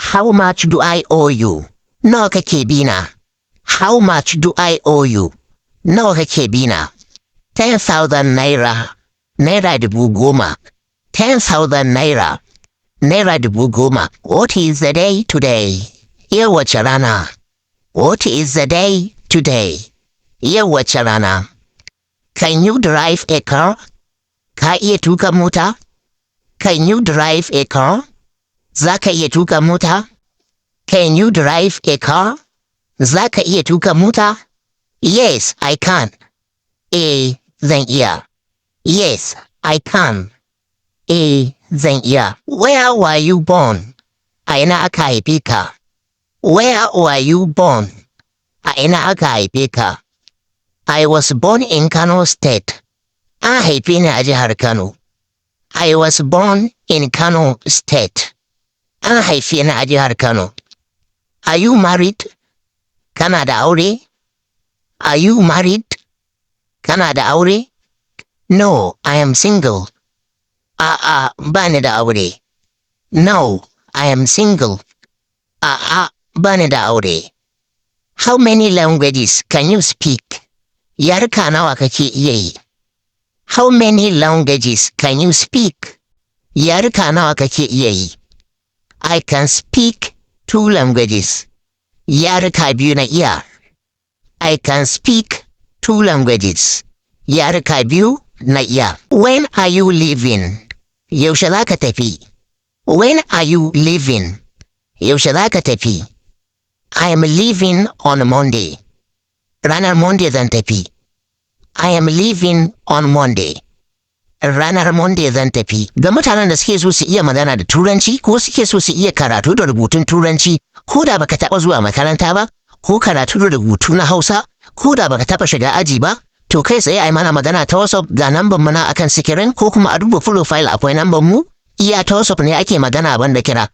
How much do I owe you? Nawa kake bina? How much do I owe you? Nawa kake bina? 10,000 naira. Naira dubu goma. 10,000 naira. Naira dubu goma. What is the day today? Yau wace rana? What is the day today? Yau wace rana? Can you drive a car? Ka iya tuka mota? Can you drive a car? Za ka iya tuka mota? Can you drive a car? Za ka iya tuka mota? Yes, I can. Zan iya. Yes, I can. Zan iya. Where were you born? A ina aka haife ka? Where were you born? A ina aka haife ka? I was born in Kano State. An haife ni a jihar Kano. I was born in Kano State. An haife ni a jihar Kano. Are you married? Kana da aure? Are you married? Kana da aure? No, I am single. A'a, bani da aure. No, I am single. A'a, bani da aure. How many languages can you speak? Yaruka nawa kake iya yi? How many languages can you speak? Yaruka nawa kake iya yi? I can speak 2 languages. Yaruka biyu na iya. I can speak 2 languages. Yaruka biyu na iya. When are you leaving? Yaushe za ka tafi? When are you leaving? Yaushe za ka tafi? I am leaving on Monday. Ranar Monday zan tafi. I am leaving on Monday. Ranar Monday zan tafi. Ga mutanen da suke so su iya magana da Turanci ko suke so su iya karatu da rubutun Turanci, ko da baka taɓa zuwa makaranta ba, ko karatu da rubutu na Hausa, ko da baka taɓa shiga aji ba, to kai tsaye ai mana magana ta WhatsApp ga namban mu na akan sikirin, ko kuma a duba profile akwai namban mu. Iya ta WhatsApp ne ake magana banda kira.